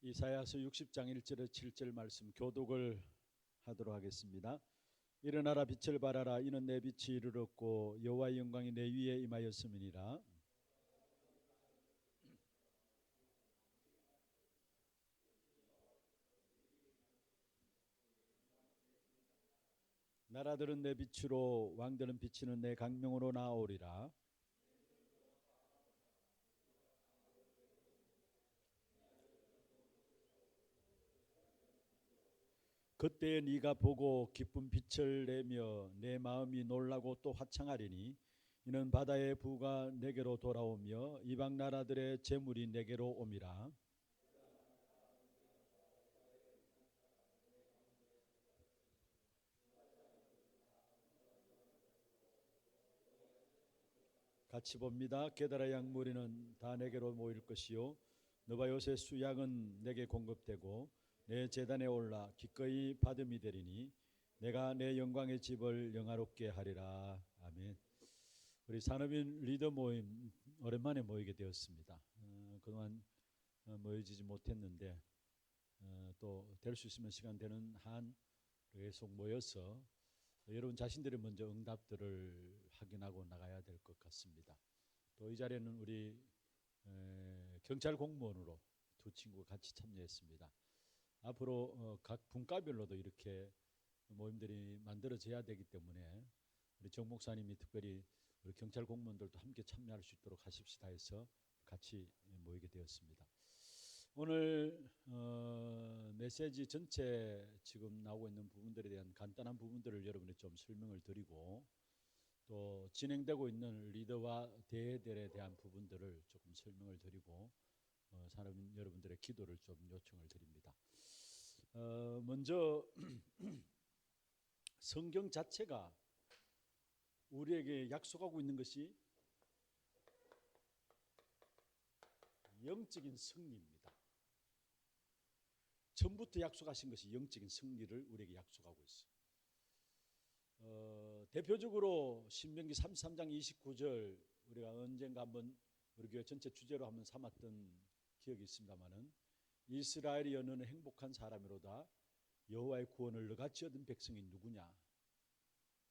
이사야서 60장 1절에서 7절 말씀 교독을 하도록 하겠습니다. 일어나라 빛을 발하라 이는 내 빛이 이르렀고 여호와의 영광이 내 위에 임하였음이니라. 나라들은 내 빛으로 왕들은 비치는 내 강명으로 나아오리라. 그때에 네가 보고 기쁜 빛을 내며 내 마음이 놀라고 또 화창하리니 이는 바다의 부가 내게로 돌아오며 이방 나라들의 재물이 내게로 옴이라. 같이 봅니다. 게다라 양무리는 다 내게로 모일 것이요 느바요새 수양은 내게 공급되고 내 제단에 올라 기꺼이 받음이 되리니 내가 내 영광의 집을 영화롭게 하리라. 아멘. 우리 산업인 리더 모임 오랜만에 모이게 되었습니다. 그동안 모여지지 못했는데 또 될 수 있으면 시간 되는 한 계속 모여서 여러분 자신들이 먼저 응답들을 확인하고 나가야 될 것 같습니다. 또 이 자리에는 우리 경찰 공무원으로 두 친구가 같이 참여했습니다. 앞으로 각 분과별로도 이렇게 모임들이 만들어져야 되기 때문에 우리 정 목사님이 특별히 우리 경찰 공무원들도 함께 참여할 수 있도록 하십시다 해서 같이 모이게 되었습니다. 오늘 메시지 전체 지금 나오고 있는 부분들에 대한 간단한 부분들을 여러분이 좀 설명을 드리고 또 진행되고 있는 리더와 대회들에 대한 부분들을 조금 설명을 드리고 산업인 여러분들의 기도를 좀 요청을 드립니다. 먼저 성경 자체가 우리에게 약속하고 있는 것이 영적인 승리입니다. 처음부터 약속하신 것이 영적인 승리를 우리에게 약속하고 있어요. 대표적으로 신명기 33장 29절 우리가 언젠가 한번 우리 교회 전체 주제로 한번 삼았던 기억이 있습니다마는 이스라엘이여 너는 행복한 사람이로다 여호와의 구원을 너같이 얻은 백성이 누구냐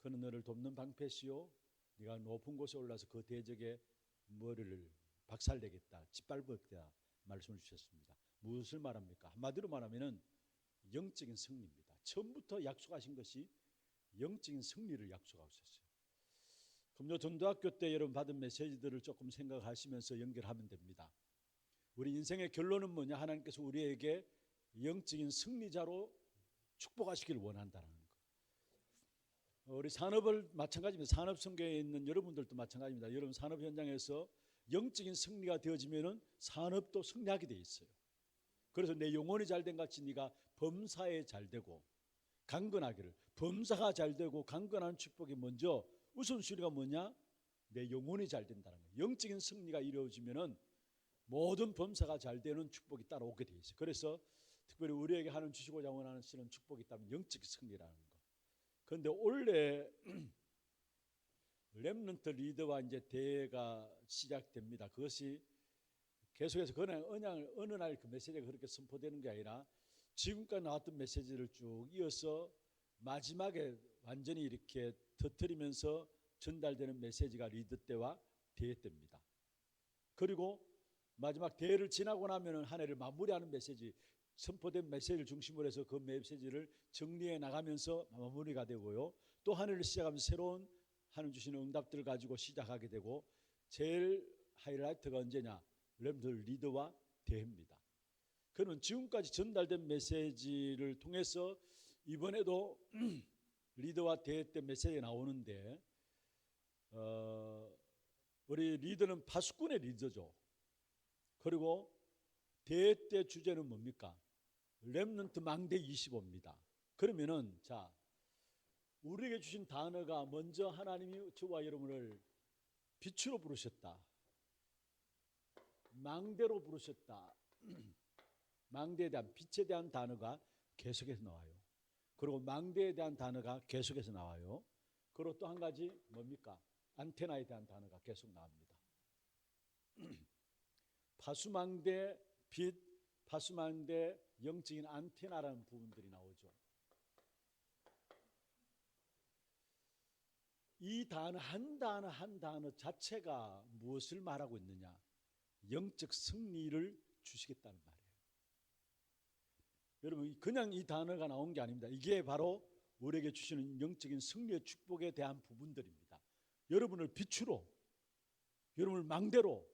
그는 너를 돕는 방패시요 네가 높은 곳에 올라서 그 대적의 머리를 박살내겠다 짓밟겠다 말씀을 주셨습니다. 무엇을 말합니까? 한마디로 말하면 영적인 승리입니다. 처음부터 약속하신 것이 영적인 승리를 약속하고 있었어요. 금요 전도학교 때 여러분 받은 메시지들을 조금 생각하시면서 연결하면 됩니다. 우리 인생의 결론은 뭐냐? 하나님께서 우리에게 영적인 승리자로 축복하시길 원한다는 거. 우리 산업을 마찬가지입니다. 산업 성교에 있는 여러분들도 마찬가지입니다. 여러분 산업 현장에서 영적인 승리가 되어지면은 산업도 승리하게 돼 있어요. 그래서 내 영혼이 잘된 같이 네가 범사에 잘되고 강건하기를. 범사가 잘되고 강건한 축복이 먼저 우선순위가 뭐냐? 내 영혼이 잘된다는 거예요. 영적인 승리가 이루어지면은 모든 범사가 잘되는 축복이 따라오게 돼 있어요. 그래서 특별히 우리에게 하나님 주시고자 원하시는 축복이 있다면 영적 승리라는 거. 그런데 원래 렘넌트 리더와 이제 대회가 시작됩니다. 그것이 계속해서 그냥 어느 날 그 메시지가 그렇게 선포되는 게 아니라 지금까지 나왔던 메시지를 쭉 이어서 마지막에 완전히 이렇게 터뜨리면서 전달되는 메시지가 리더 때와 대회 때입니다. 그리고 마지막 대회를 지나고 나면 한 해를 마무리하는 메시지, 선포된 메시지를 중심으로 해서 그 메시지를 정리해 나가면서 마무리가 되고요. 또 한 해를 시작하면서 새로운 하나님 주시는 응답들을 가지고 시작하게 되고 제일 하이라이트가 언제냐? 렘들 리더와 대회입니다. 그는 지금까지 전달된 메시지를 통해서 이번에도 리더와 대회 때 메시지가 나오는데 우리 리더는 파수꾼의 리더죠. 그리고 대회 때 주제는 뭡니까? 렘넌트 망대 25입니다. 그러면은 자 우리에게 주신 단어가 먼저 하나님이 저와 여러분을 빛으로 부르셨다. 망대로 부르셨다. 망대에 대한 빛에 대한 단어가 계속해서 나와요. 그리고 망대에 대한 단어가 계속해서 나와요. 그리고 또 한 가지 뭡니까? 안테나에 대한 단어가 계속 나옵니다. 파수망대, 빛, 파수망대 영적인 안테나라는 부분들이 나오죠. 이 단어 한 단어 한 단어 자체가 무엇을 말하고 있느냐? 영적 승리를 주시겠다는 말이에요. 여러분, 그냥 이 단어가 나온 게 아닙니다. 이게 바로 우리에게 주시는 영적인 승리의 축복에 대한 부분들입니다. 여러분을 빛으로, 여러분을 망대로,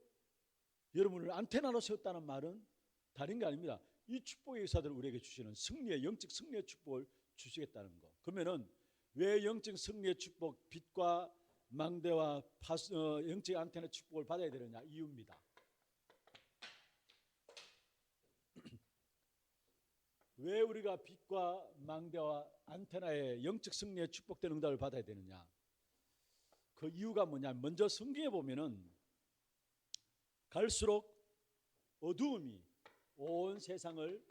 여러분을 안테나로 세웠다는 말은 다른 게 아닙니다. 이 축복의 의사들을 우리에게 주시는 승리의 영적 승리의 축복을 주시겠다는 거. 그러면은 왜 영적 승리의 축복, 빛과 망대와 영적 안테나 축복을 받아야 되느냐? 이유입니다. 왜 우리가 빛과 망대와 안테나의 영적 승리의 축복된 응답을 받아야 되느냐? 그 이유가 뭐냐면, 먼저 성경에 보면은 갈수록 어두움이 온 세상을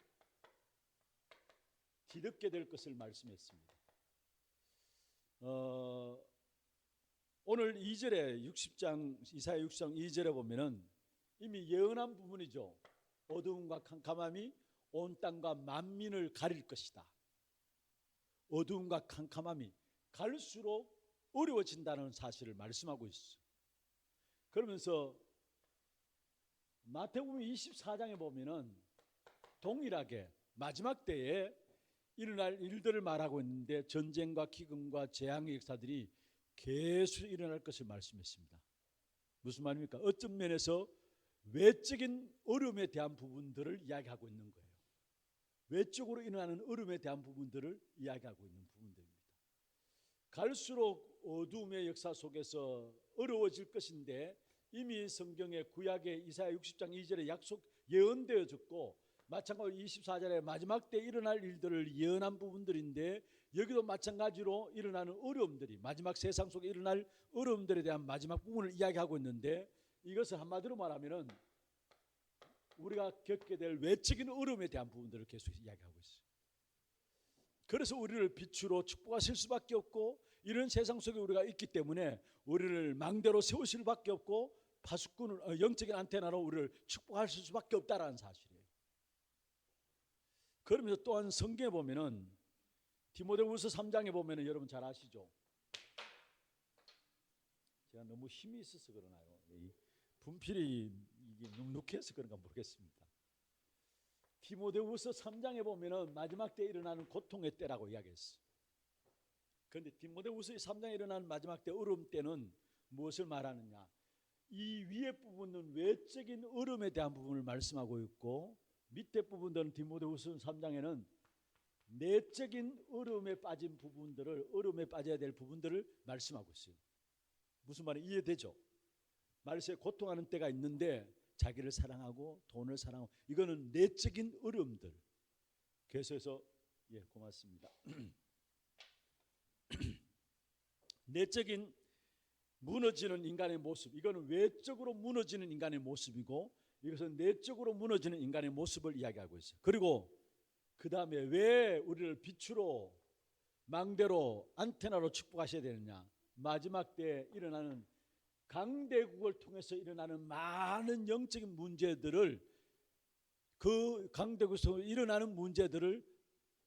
뒤덮게 될 것을 말씀했습니다. 오늘 2절에 60장 이사야 60장 2절에 보면은 이미 예언한 부분이죠. 어두움과 캄캄함이 온 땅과 만민을 가릴 것이다. 어두움과 캄캄함이 갈수록 어려워진다는 사실을 말씀하고 있어요. 그러면서 마태복음 24장에 보면은 동일하게 마지막 때에 일어날 일들을 말하고 있는데 전쟁과 기근과 재앙의 역사들이 계속 일어날 것을 말씀했습니다. 무슨 말입니까? 어떤 면에서 외적인 어려움에 대한 부분들을 이야기하고 있는 거예요. 외적으로 일어나는 어려움에 대한 부분들을 이야기하고 있는 부분들입니다. 갈수록 어두움의 역사 속에서 어려워질 것인데 이미 성경의 구약의 이사야 60장 2절에 약속 예언되어졌고, 마찬가지로 24절에 마지막 때 일어날 일들을 예언한 부분들인데, 여기도 마찬가지로 일어나는 어려움들이, 마지막 세상 속에 일어날 어려움들에 대한 마지막 부분을 이야기하고 있는데, 이것을 한마디로 말하면은 우리가 겪게 될 외적인 어려움에 대한 부분들을 계속 이야기하고 있어요. 그래서 우리를 빛으로 축복하실 수밖에 없고, 이런 세상 속에 우리가 있기 때문에 우리를 망대로 세우실 수밖에 없고, 파수꾼을 영적인 안테나로 우리를 축복하실 수밖에 없다라는 사실이에요. 그러면서 또한 성경에 보면은 디모데후서 3장에 보면은 여러분 잘 아시죠? 제가 너무 힘이 있어서 그러나요? 분필이 이게 눅눅해서 그런가 모르겠습니다. 디모데후서 3장에 보면은 마지막 때 일어나는 고통의 때라고 이야기했어요. 그런데 디모데후서 3장에 일어나는 마지막 때 어려움 때는 무엇을 말하느냐? 이 위에 부분은 외적인 어려움에 대한 부분을 말씀하고 있고, 밑에 부분들은 디모데후서 3장에는 내적인 어려움에 빠진 부분들을, 어려움에 빠져야 될 부분들을 말씀하고 있어요. 무슨 말인지 이해되죠? 말세에 고통하는 때가 있는데 자기를 사랑하고 돈을 사랑하고, 이거는 내적인 어려움들. 그래서 고맙습니다. 내적인 무너지는 인간의 모습, 이거는 외적으로 무너지는 인간의 모습이고, 이것은 내적으로 무너지는 인간의 모습을 이야기하고 있어요. 그리고 그 다음에 왜 우리를 빛으로 망대로 안테나로 축복하셔야 되느냐? 마지막 때 일어나는 강대국을 통해서 일어나는 많은 영적인 문제들을, 그 강대국에서 일어나는 문제들을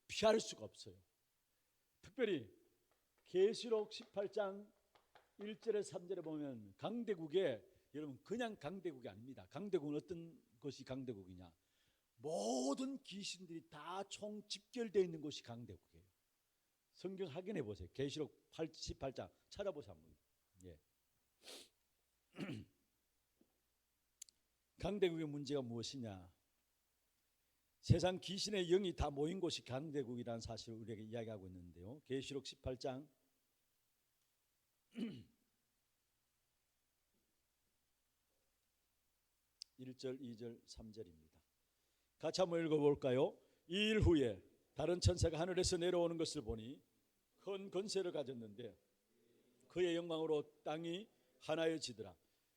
피할 수가 없어요. 특별히 계시록 18장 1절에 3절에 보면 강대국에, 여러분 그냥 강대국이 아닙니다. 강대국은 어떤 것이 강대국이냐? 모든 귀신들이 다 총 집결되어 있는 곳이 강대국이에요. 성경 확인해 보세요. 계시록 18장 찾아보세요. 예. 강대국의 문제가 무엇이냐? 세상 귀신의 영이 다 모인 곳이 강대국이라는 사실을 우리에게 이야기하고 있는데요. 계시록 18장 1절, 2절, 3절입니다. 같이 한번 읽어볼까요? 이 일 후에 다른 천사가 하늘에서 내려오는 것을 보니 큰 권세를 가졌는데 그의 영광으로 땅이 하나여지더라.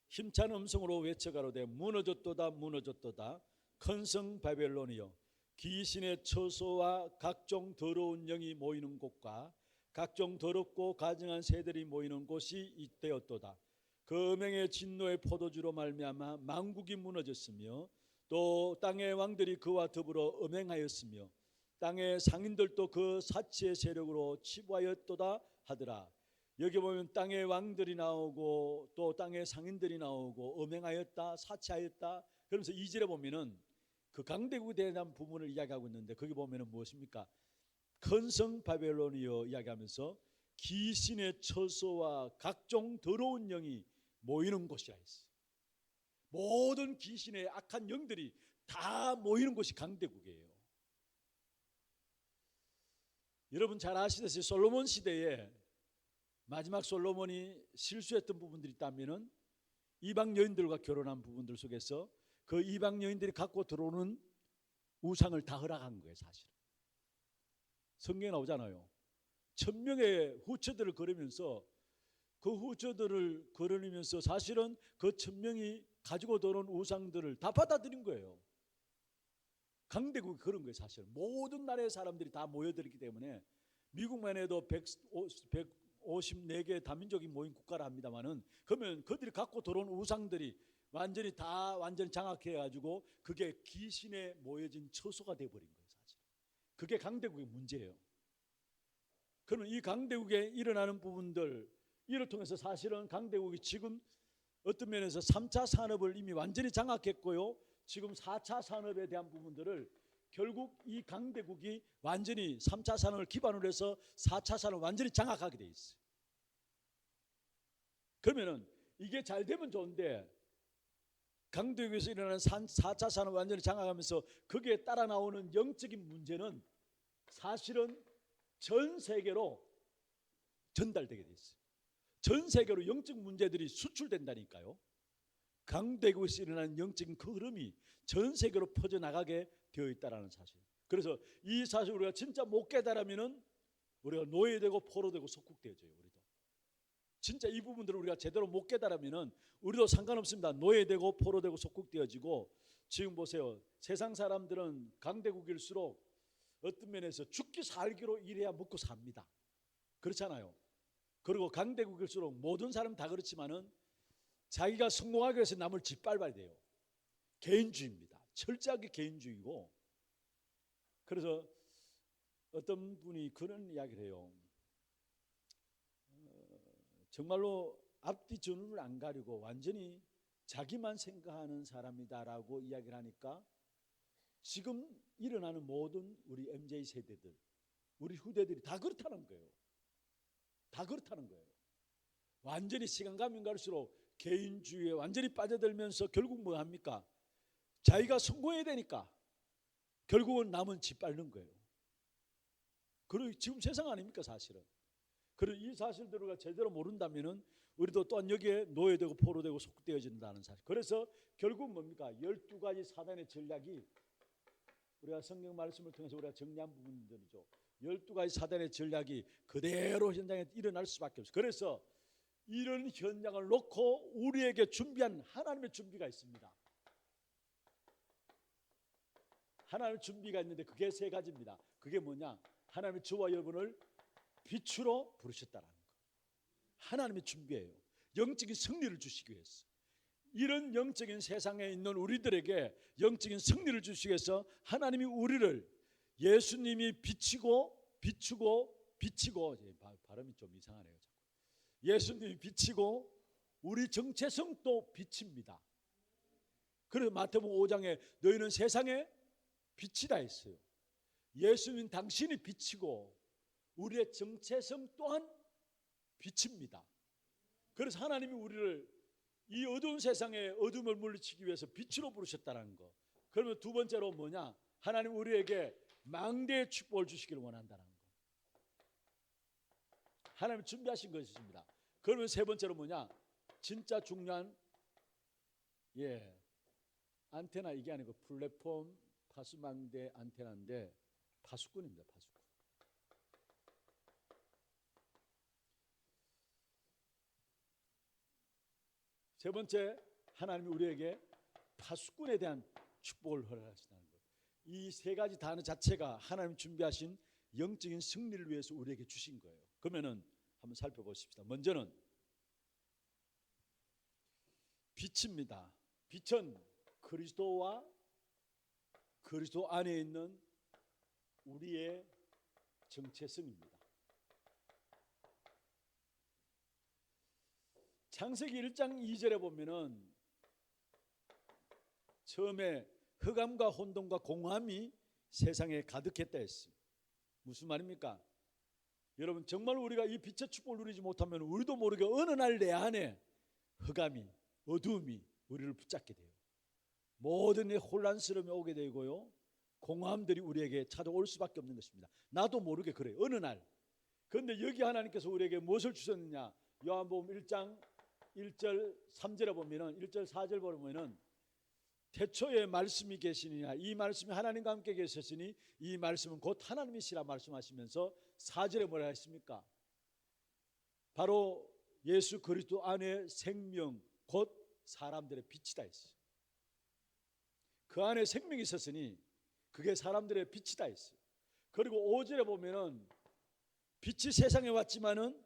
힘찬 음성으로 외쳐가로되 무너졌도다 무너졌도다 큰 성 바벨론이여, 귀신의 처소와 각종 더러운 영이 모이는 곳과 각종 더럽고 가증한 새들이 모이는 곳이 이때였도다. 그 음행의 진노의 포도주로 말미암아 만국이 무너졌으며 또 땅의 왕들이 그와 더불어 음행하였으며 땅의 상인들도 그 사치의 세력으로 치부하였도다 하더라. 여기 보면 땅의 왕들이 나오고 또 땅의 상인들이 나오고 음행하였다, 사치하였다. 그러면서 2절에 보면은 그 강대국에 대한 부분을 이야기하고 있는데 거기 보면은 무엇입니까? 큰 성 바벨론이여 이야기하면서 귀신의 처소와 각종 더러운 영이 모이는 곳이라 했어요. 모든 귀신의 악한 영들이 다 모이는 곳이 강대국이에요. 여러분 잘 아시듯이 솔로몬 시대에 마지막 솔로몬이 실수했던 부분들이 있다면은 이방 여인들과 결혼한 부분들 속에서 그 이방 여인들이 갖고 들어오는 우상을 다 허락한 거예요. 사실은 성경에 나오잖아요. 1000명의 후처들을 거르면서 그 후처들을 거르면서 사실은 그 1000명이 가지고 들어온 우상들을 다 받아들인 거예요. 강대국이 그런 거예요. 사실 모든 나라의 사람들이 다 모여들었기 때문에 미국만 해도 154개 다민족이 모인 국가라 합니다만은 그러면 그들이 갖고 들어온 우상들이 완전히 장악해가지고 그게 귀신에 모여진 처소가 돼버린 거예요. 사실 그게 강대국의 문제예요. 그러면 이 강대국에 일어나는 부분들 이를 통해서 사실은 강대국이 지금 어떤 면에서 3차 산업을 이미 완전히 장악했고요. 지금 4차 산업에 대한 부분들을 결국 이 강대국이 완전히 3차 산업을 기반으로 해서 4차 산업을 완전히 장악하게 돼 있어요. 그러면은 이게 잘 되면 좋은데 강대국에서 일어나는 4차 산업을 완전히 장악하면서 거기에 따라 나오는 영적인 문제는 사실은 전 세계로 전달되게 돼 있어요. 전 세계로 영적 문제들이 수출된다니까요. 강대국에서 일어나는 영적인 그 흐름이 전 세계로 퍼져나가게 되어 있다는 사실. 그래서 이 사실 우리가 진짜 못 깨달으면은 우리가 노예되고 포로되고 속국되어져요. 우리도 진짜 이 부분들을 우리가 제대로 못 깨달으면은 우리도 상관없습니다. 노예되고 포로되고 속국되어지고 지금 보세요. 세상 사람들은 강대국일수록 어떤 면에서 죽기 살기로 일해야 먹고 삽니다. 그렇잖아요. 그리고 강대국일수록 모든 사람 다 그렇지만은 자기가 성공하기 위해서 남을 짓밟아야 돼요. 개인주의입니다. 철저하게 개인주의고. 그래서 어떤 분이 그런 이야기를 해요. 정말로 앞뒤 주름을 안 가리고 완전히 자기만 생각하는 사람이다라고 이야기를 하니까 지금 일어나는 모든 우리 MZ 세대들, 우리 후대들이 다 그렇다는 거예요. 다 그렇다는 거예요. 완전히 시간 가면 갈수록 개인주의에 완전히 빠져들면서 결국 뭐 합니까? 자기가 성공해야 되니까 결국은 남은 짓밟는 거예요. 그리고 지금 세상 아닙니까 사실은. 그리고 이 사실들을 우리가 제대로 모른다면은 우리도 또한 여기에 노예되고 포로되고 속되어진다는 사실. 그래서 결국 뭡니까? 12가지 사단의 전략이 우리가 성경 말씀을 통해서 우리가 정리한 부분들이죠. 12가지 사단의 전략이 그대로 현장에 일어날 수밖에 없어요. 그래서 이런 현장을 놓고 우리에게 준비한 하나님의 준비가 있습니다. 하나님의 준비가 있는데 그게 세 가지입니다. 그게 뭐냐? 하나님의 저와 여러분을 빛으로 부르셨다는 거. 하나님의 준비예요. 영적인 승리를 주시기 위해서. 이런 영적인 세상에 있는 우리들에게 영적인 승리를 주시기 위해서 하나님이 우리를 예수님이 비추고 발음이 좀 이상하네요. 예수님이 비치고 우리 정체성도 비칩니다. 그래서 마태복음 5장에 너희는 세상에 빛이다 했어요. 예수님 당신이 비치고 우리의 정체성 또한 빛입니다. 그래서 하나님이 우리를 이 어두운 세상에 어둠을 물리치기 위해서 빛으로 부르셨다는 거. 그러면 두 번째로 뭐냐? 하나님 우리에게 망대의 축복을 주시기를 원한다는 거. 하나님 준비하신 것입니다. 그러면 세 번째로 뭐냐? 진짜 중요한 안테나 이게 아니고 플랫폼 파수망대 안테나인데 파수꾼입니다. 파수꾼. 세 번째 하나님이 우리에게 파수꾼에 대한 축복을 허락하신다는 것. 이 세 가지 단어 자체가 하나님 준비하신 영적인 승리를 위해서 우리에게 주신 거예요. 그러면은 한번 살펴보십시다. 먼저는 빛입니다. 빛은 그리스도와 그리스도 안에 있는 우리의 정체성입니다. 창세기 1장 2절에 보면은 처음에 흑암과 혼돈과 공함이 세상에 가득했다 했어요. 무슨 말입니까? 여러분, 정말 우리가 이 빛의 축복을 누리지 못하면 우리도 모르게 어느 날 내 안에 흑암이, 어두움이 우리를 붙잡게 돼요. 모든 혼란스러움이 오게 되고요, 공허함들이 우리에게 찾아올 수밖에 없는 것입니다. 나도 모르게 그래요, 어느 날. 그런데 여기 하나님께서 우리에게 무엇을 주셨느냐? 요한복음 1장 1절 3절에 보면은, 1절 4절 보면은 태초에 말씀이 계시니라, 이 말씀이 하나님과 함께 계셨으니 이 말씀은 곧 하나님이시라 말씀하시면서 4절에 뭐라 했습니까? 바로 예수 그리스도 안에 생명 곧 사람들의 빛이다 했어요. 그 안에 생명이 있었으니 그게 사람들의 빛이다 했어요. 그리고 5절에 보면은 빛이 세상에 왔지만은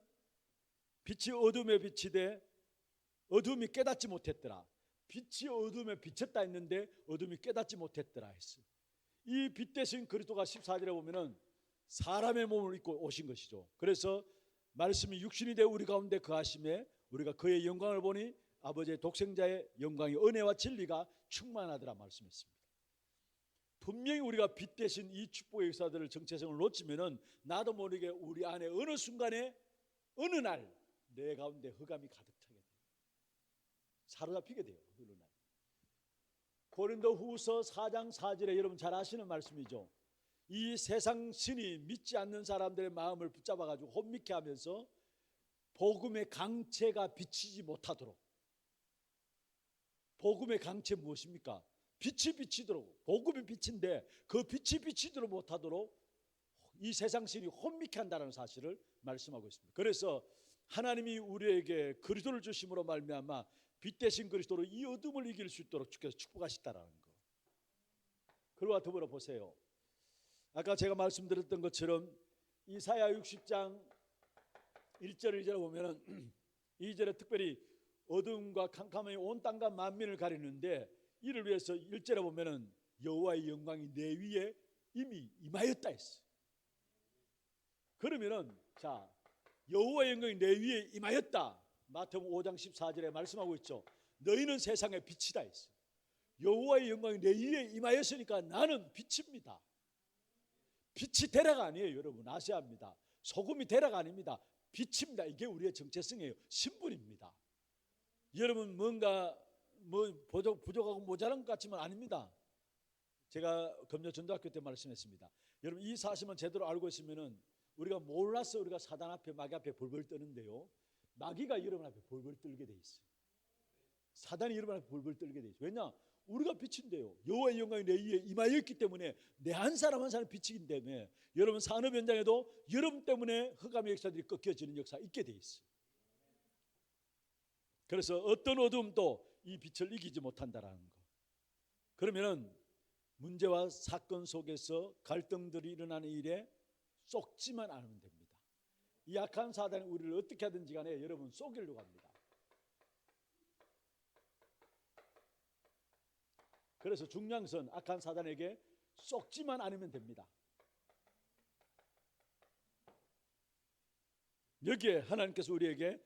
빛이 어둠에 비치되 어둠이 깨닫지 못했더라. 빛이 어둠에 비쳤다 했는데 어둠이 깨닫지 못했더라 했어요. 이 빛 대신 그리스도가 14절에 보면은 사람의 몸을 입고 오신 것이죠. 그래서 말씀이 육신이 되어 우리 가운데 거하심에 우리가 그의 영광을 보니 아버지의 독생자의 영광이 은혜와 진리가 충만하더라 말씀했습니다. 분명히 우리가 빛 대신 이 축복의 역사들을, 정체성을 놓치면은 나도 모르게 우리 안에 어느 순간에 어느 날 내 가운데 흑암이 가득 차게 돼요. 사로잡히게 돼요. 어느 날. 고린도후서 4장 4절에 여러분 잘 아시는 말씀이죠. 이 세상 신이 믿지 않는 사람들의 마음을 붙잡아 가지고 혼미케 하면서 복음의 강체가 비치지 못하도록. 복음의 강체 무엇입니까? 빛이 비치도록, 복음이 빛인데 그 빛이 비치도록 못하도록 이 세상 신이 혼미케 한다는 사실을 말씀하고 있습니다. 그래서 하나님이 우리에게 그리스도를 주심으로 말미암아 빛 대신 그리스도로 이 어둠을 이길 수 있도록 주께서 축복하셨다라는 거. 그와 더불어 보세요. 아까 제가 말씀드렸던 것처럼 이사야 60장 1절 2절에 보면은 2절에 특별히 어둠과 캄캄함이 온 땅과 만민을 가리는데 이를 위해서 1절에 보면은 여호와의 영광이 내 위에 이미 임하였다 했어. 그러면은 자, 여호와의 영광이 내 위에 임하였다. 마태복음 5장 14절에 말씀하고 있죠. 너희는 세상의 빛이다 했어. 여호와의 영광이 내 위에 임하였으니까 나는 빛입니다. 빛이 대라가 아니에요, 여러분. 아셔야 합니다. 소금이 대라가 아닙니다. 빛입니다. 이게 우리의 정체성이에요. 신분입니다. 여러분 뭔가 부족하고 모자란 것 같지만 아닙니다. 제가 금요전도학교 때 말씀했습니다. 여러분 이 사실만 제대로 알고 있으면은 우리가 몰라서 우리가 사단 앞에, 마귀 앞에 벌벌 떠는데요, 마귀가 여러분 앞에 벌벌 떨게 돼 있어요. 사단이 여러분 앞에 벌벌 떨게 돼 있어요. 왜냐? 우리가 빛인데요, 여호와의 영광이 내 위에 임하여 있기 때문에 내 한 사람 한 사람 빛이기 때문에 여러분 산업 현장에도 여러분 때문에 흑암의 역사들이 꺾여지는 역사 있게 돼 있어요. 그래서 어떤 어둠도 이 빛을 이기지 못한다라는 거. 그러면은 문제와 사건 속에서 갈등들이 일어나는 일에 속지만 않으면 됩니다. 이 악한 사단이 우리를 어떻게 하든지 간에 여러분 속이려고 합니다. 그래서 중요한 것은 악한 사단에게 속지만 않으면 됩니다. 여기에 하나님께서 우리에게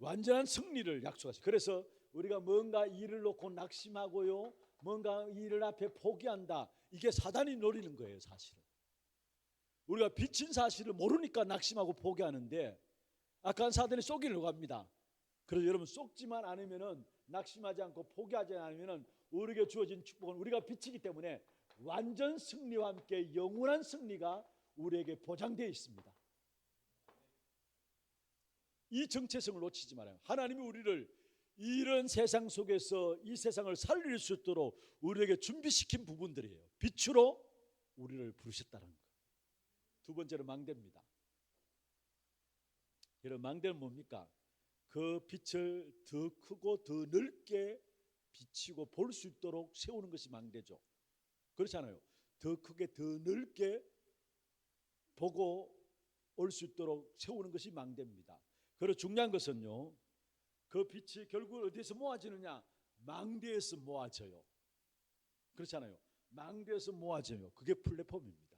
완전한 승리를 약속하시죠. 그래서 우리가 뭔가 일을 놓고 낙심하고요, 뭔가 일을 앞에 포기한다, 이게 사단이 노리는 거예요. 사실은 우리가 빛인 사실을 모르니까 낙심하고 포기하는데 악한 사단이 속이려고 합니다. 그래서 여러분 속지만 않으면은, 낙심하지 않고 포기하지 않으면은 우리에게 주어진 축복은 우리가 빛이기 때문에 완전 승리와 함께 영원한 승리가 우리에게 보장되어 있습니다. 이 정체성을 놓치지 말아요. 하나님이 우리를 이런 세상 속에서 이 세상을 살릴 수 있도록 우리에게 준비시킨 부분들이에요. 빛으로 우리를 부르셨다는 거. 두 번째로 망대입니다. 여러분 망대는 뭡니까? 그 빛을 더 크고 더 넓게 비치고 볼 수 있도록 세우는 것이 망대죠. 그렇잖아요. 더 크게 더 넓게 보고 올 수 있도록 세우는 것이 망대입니다. 그리고 중요한 것은요, 그 빛이 결국 어디에서 모아지느냐? 망대에서 모아져요. 그렇잖아요. 망대에서 모아져요. 그게 플랫폼입니다.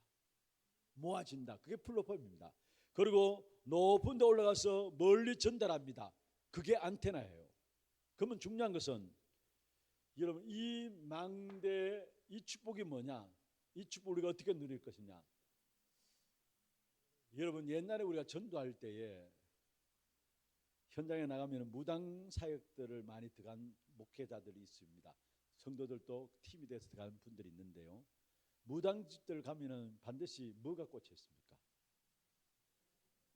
모아진다. 그게 플랫폼입니다. 그리고 높은 데 올라가서 멀리 전달합니다. 그게 안테나예요. 그러면 중요한 것은 여러분 이 망대 이 축복이 뭐냐? 이 축복 우리가 어떻게 누릴 것이냐? 여러분 옛날에 우리가 전도할 때에 현장에 나가면 무당 사역들을 많이 들어간 목회자들이 있습니다. 성도들도 팀이 돼서 들어간 분들이 있는데요. 무당집들 가면은 반드시 뭐가 꽂혀 있습니까?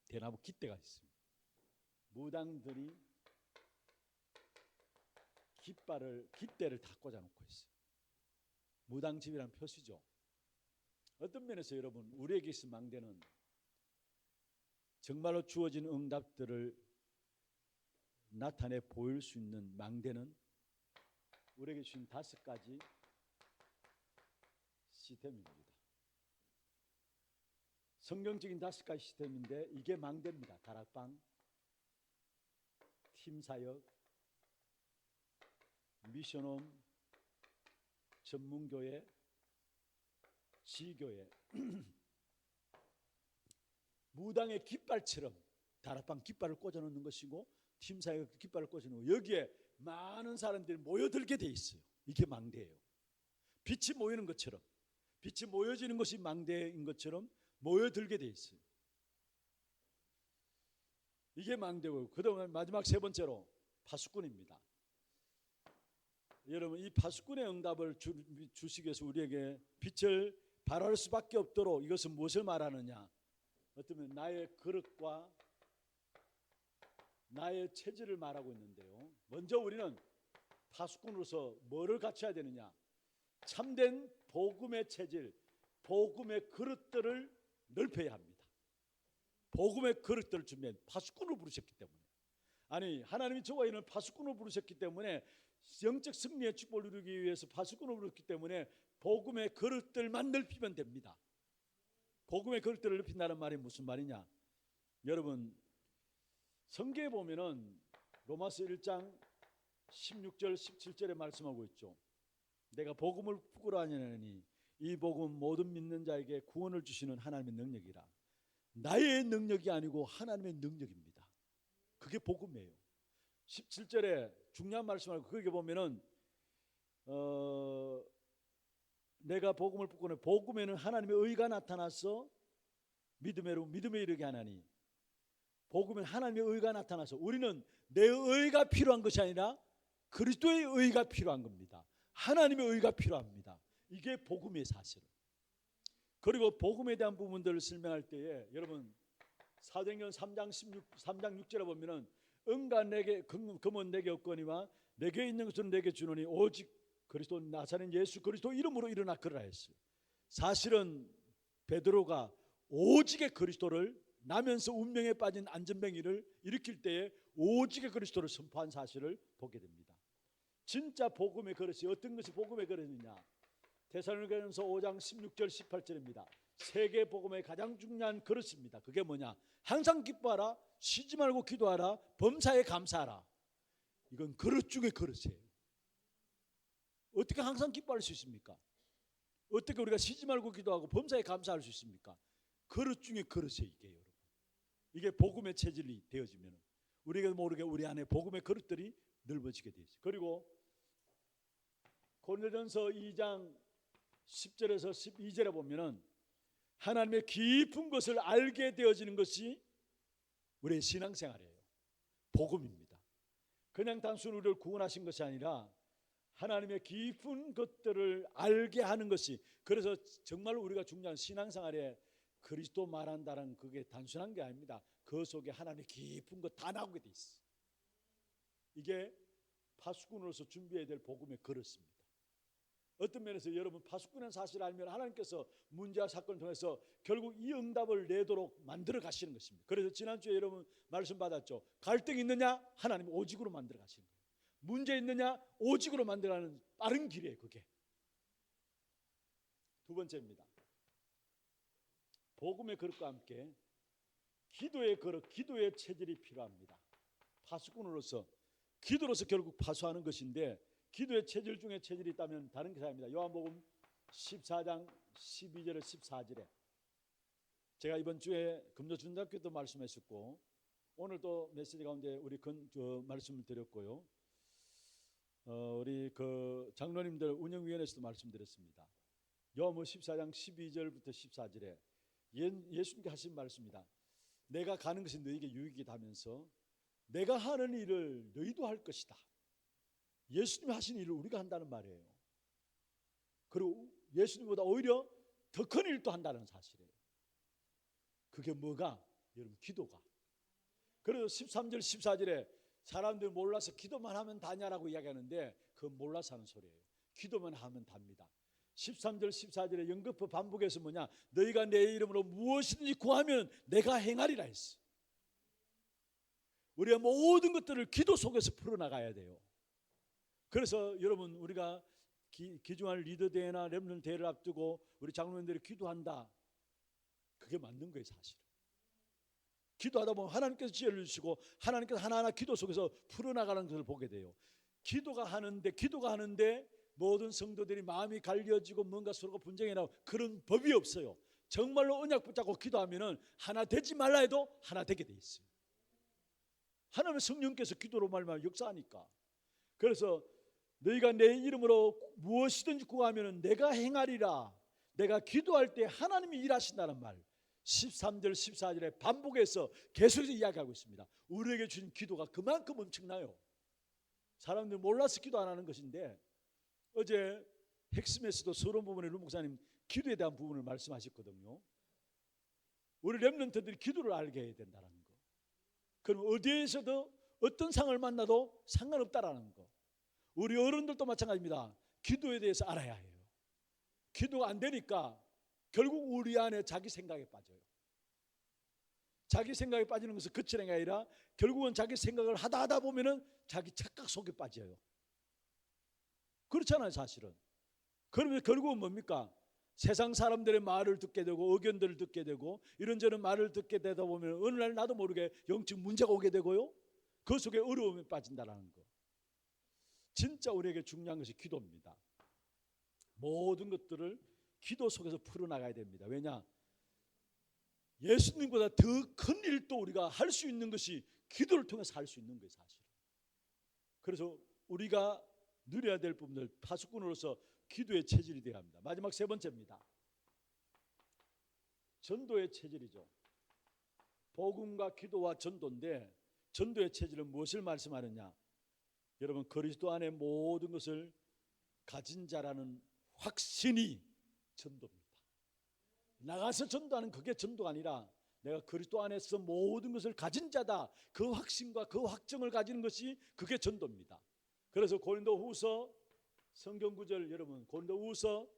대나무 깃대가 있습니다. 무당들이 깃대를 다 꽂아놓고 있어요. 무당집이란 표시죠. 어떤 면에서 여러분 우리에게 있는 망대는 정말로 주어진 응답들을 나타내 보일 수 있는 망대는 우리에게 주신 5가지 시스템입니다. 성경적인 5가지 시스템인데 이게 망대입니다. 다락방, 팀사역, 미션홈, 전문교회, 지교회. 무당의 깃발처럼 다락방 깃발을 꽂아놓는 것이고 팀사역 깃발을 꽂아놓고 여기에 많은 사람들이 모여들게 돼 있어요. 이게 망대예요. 빛이 모이는 것처럼 빛이 모여지는 것이 망대인 것처럼 모여들게 돼 있어요. 이게 망대고 그다음에 마지막 3번째로 파수꾼입니다. 여러분 이 파수꾼의 응답을 주시기 위해서 우리에게 빛을 발할 수밖에 없도록 이것은 무엇을 말하느냐? 어쩌면 나의 그릇과 나의 체질을 말하고 있는데요. 먼저 우리는 파수꾼으로서 뭐를 갖춰야 되느냐? 참된 복음의 체질, 복음의 그릇들을 넓혀야 합니다. 복음의 그릇들을 준비한 파수꾼으로 부르셨기 때문에 아니 하나님이 저와 이는 파수꾼으로 부르셨기 때문에 영적 승리의 축복을 누리기 위해서 파수꾼으로 부르셨기 때문에 복음의 그릇들만 넓히면 됩니다. 복음의 그릇들을 넓힌다는 말이 무슨 말이냐? 여러분 성경에 보면은 로마서 1장 16절 17절에 말씀하고 있죠. 내가 복음을 부끄러워하느니 이 복음 모든 믿는 자에게 구원을 주시는 하나님의 능력이라. 나의 능력이 아니고 하나님의 능력입니다. 그게 복음이에요. 17절에 중요한 말씀을 거기 보면은 내가 복음을 부끄러워 복음에는 하나님의 의가 나타나서 믿음에 이르게 하나니 복음엔 하나님의 의가 나타나서 우리는 내 의가 필요한 것이 아니라 그리스도의 의가 필요한 겁니다. 하나님의 의가 필요합니다. 이게 복음의 사실은. 그리고 복음에 대한 부분들을 설명할 때에 여러분 사도행전 3장 6절에 보면은 은과 내게 금은 내게 없거니와 내게 있는 것은 내게 주노니 오직 그리스도 나사렛 예수 그리스도 이름으로 일어나 걸으라 했어요. 사실은 베드로가 오직의 그리스도를 나면서 운명에 빠진 안전뱅이를 일으킬 때에 오직의 그리스도를 선포한 사실을 보게 됩니다. 진짜 복음의 그릇이 어떤 것이 복음의 그릇이냐? 데살로니가전서 5장 16절 18절입니다. 세계 복음의 가장 중요한 그릇입니다. 그게 뭐냐? 항상 기뻐하라, 쉬지 말고 기도하라, 범사에 감사하라. 이건 그릇 중의 그릇이에요. 어떻게 항상 기뻐할 수 있습니까? 어떻게 우리가 쉬지 말고 기도하고 범사에 감사할 수 있습니까? 그릇 중의 그릇이에요, 이게 여러분. 이게 복음의 체질이 되어지면 우리가 모르게 우리 안에 복음의 그릇들이 넓어지게 되죠. 그리고 고린도전서 2장 10절에서 12절에 보면은 하나님의 깊은 것을 알게 되어지는 것이 우리의 신앙생활이에요. 복음입니다. 그냥 단순히 우리를 구원하신 것이 아니라 하나님의 깊은 것들을 알게 하는 것이, 그래서 정말 우리가 중요한 신앙생활에 그리스도 말한다는 그게 단순한 게 아닙니다. 그 속에 하나님의 깊은 것 다 나오게 돼 있어. 이게 파수꾼으로서 준비해야 될 복음의 그릇입니다. 어떤 면에서 여러분 파수꾼의 사실을 알면 하나님께서 문제와 사건을 통해서 결국 이 응답을 내도록 만들어 가시는 것입니다. 그래서 지난주에 여러분 말씀 받았죠. 갈등이 있느냐? 하나님 오직으로 만들어 가시는 거예요. 문제 있느냐? 오직으로 만들어가는 빠른 길이에요. 그게 두 번째입니다. 복음의 그릇과 함께 기도의 그릇, 기도의 체질이 필요합니다. 파수꾼으로서 기도로서 결국 파수하는 것인데 기도의 체질 중에 체질이 있다면 다른 게 아닙니다. 요한복음 14장 12절에 14절에 제가 이번 주에 금요중학교도 말씀했었고 오늘 또 메시지 가운데 우리 말씀을 드렸고요. 우리 그 장로님들 운영위원회에서도 말씀드렸습니다. 요한복음 14장 12절부터 14절에 예수님께 하신 말씀입니다. 내가 가는 것이 너희에게 유익이다 하면서 내가 하는 일을 너희도 할 것이다. 예수님이 하신 일을 우리가 한다는 말이에요. 그리고 예수님보다 오히려 더 큰 일도 한다는 사실이에요. 그게 뭐가? 여러분, 기도가. 그래서 13절 14절에 사람들 몰라서 기도만 하면 다냐라고 이야기하는데 그건 몰라서 하는 소리예요. 기도만 하면 답니다. 13절 14절에 연거푸 반복해서 뭐냐? 너희가 내 이름으로 무엇이든지 구하면 내가 행하리라 했어. 우리가 모든 것들을 기도 속에서 풀어나가야 돼요. 그래서 여러분, 우리가 기중할 리더대회나 렘넌트 대회를 앞두고 우리 장로님들이 기도한다. 그게 맞는 거예요, 사실은. 기도하다 보면 하나님께서 지혜를 주시고 하나님께서 하나하나 기도 속에서 풀어나가는 것을 보게 돼요. 기도가 하는데 모든 성도들이 마음이 갈려지고 뭔가 서로가 분쟁이 나고 그런 법이 없어요. 정말로 언약 붙잡고 기도하면은 하나 되지 말라 해도 하나 되게 돼 있어요. 하나님의 성령께서 기도로 말미암아 역사하니까. 그래서 너희가 내 이름으로 무엇이든지 구하면은 내가 행하리라. 내가 기도할 때 하나님이 일하신다는 말 13절 14절에 반복해서 계속해서 이야기하고 있습니다. 우리에게 주신 기도가 그만큼 엄청나요. 사람들이 몰라서 기도 안 하는 것인데 어제 핵심에서도 서론 부분에 루 목사님 기도에 대한 부분을 말씀하셨거든요. 우리 렘넌트들이 기도를 알게 해야 된다는 거. 그럼 어디에서도 어떤 상을 만나도 상관없다라는 거. 우리 어른들도 마찬가지입니다. 기도에 대해서 알아야 해요. 기도가 안 되니까 결국 우리 안에 자기 생각에 빠져요. 자기 생각에 빠지는 것은 그치는 게 아니라 결국은 자기 생각을 하다 보면은 자기 착각 속에 빠져요. 그렇잖아요, 사실은. 그러면 결국은 뭡니까? 세상 사람들의 말을 듣게 되고 의견들을 듣게 되고 이런저런 말을 듣게 되다 보면 어느 날 나도 모르게 영적 문제가 오게 되고요. 그 속에 어려움에 빠진다는 거. 진짜 우리에게 중요한 것이 기도입니다. 모든 것들을 기도 속에서 풀어나가야 됩니다. 왜냐? 예수님보다 더 큰 일도 우리가 할 수 있는 것이 기도를 통해서 할 수 있는 거예요, 사실. 그래서 우리가 누려야 될 부분들 파수꾼으로서 기도의 체질이 되어야 합니다. 마지막 세 번째입니다. 전도의 체질이죠. 복음과 기도와 전도인데 전도의 체질은 무엇을 말씀하느냐? 여러분, 그리스도 안에 모든 것을 가진 자라는 확신이 전도입니다. 나가서 전도하는 그게 전도가 아니라 내가 그리스도 안에서 모든 것을 가진 자다. 그 확신과 그 확정을 가지는 것이 그게 전도입니다. 그래서 고린도후서 성경 구절 여러분 고린도후서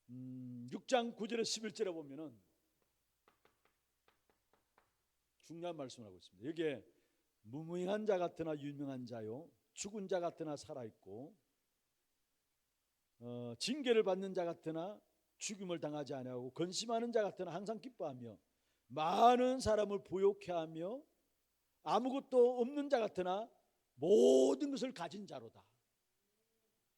6장 9절에 11절에 보면은 중요한 말씀을 하고 있습니다. 여기에 무명한 자 같으나 유명한 자요 죽은 자 같으나 살아있고 징계를 받는 자 같으나 죽임을 당하지 아니하고 근심하는 자 같으나 항상 기뻐하며 많은 사람을 부욕해 하며 아무것도 없는 자 같으나 모든 것을 가진 자로다.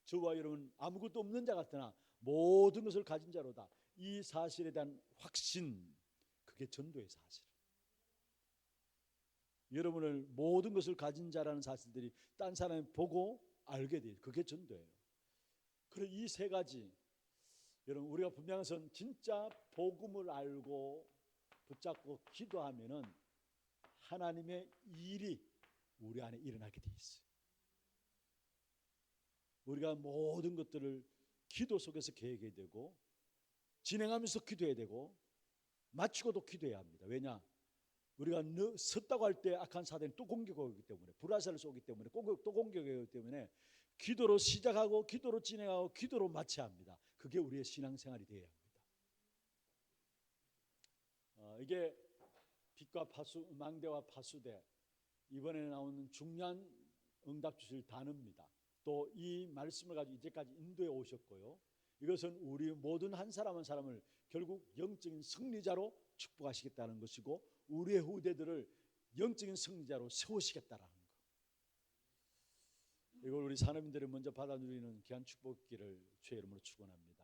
저와 여러분 아무것도 없는 자 같으나 모든 것을 가진 자로다. 이 사실에 대한 확신, 그게 전도의 사실. 여러분을 모든 것을 가진 자라는 사실들이 딴 사람이 보고 알게 돼요. 그게 전도예요. 그리고 이 세 가지 여러분 우리가 분명한 것은 진짜 복음을 알고 붙잡고 기도하면은 하나님의 일이 우리 안에 일어나게 돼 있어요. 우리가 모든 것들을 기도 속에서 계획해야 되고 진행하면서 기도해야 되고 마치고도 기도해야 합니다. 왜냐? 우리가 섰다고 할 때 악한 사단이 또 공격하기 때문에 불화살을 쏘기 때문에 또 공격하기 때문에 기도로 시작하고 기도로 진행하고 기도로 마쳐야 합니다. 그게 우리의 신앙생활이 되어야 합니다. 이게 빛과 파수, 망대와 파수대 이번에 나오는 중요한 응답 주실 단어입니다. 또 이 말씀을 가지고 이제까지 인도해 오셨고요. 이것은 우리 모든 한 사람 한 사람을 결국 영적인 승리자로 축복하시겠다는 것이고 우리의 후대들을 영적인 승리자로 세우시겠다라는 것. 이걸 우리 산업인들이 먼저 받아 누리는 귀한 축복기를 주의 이름으로 축원합니다.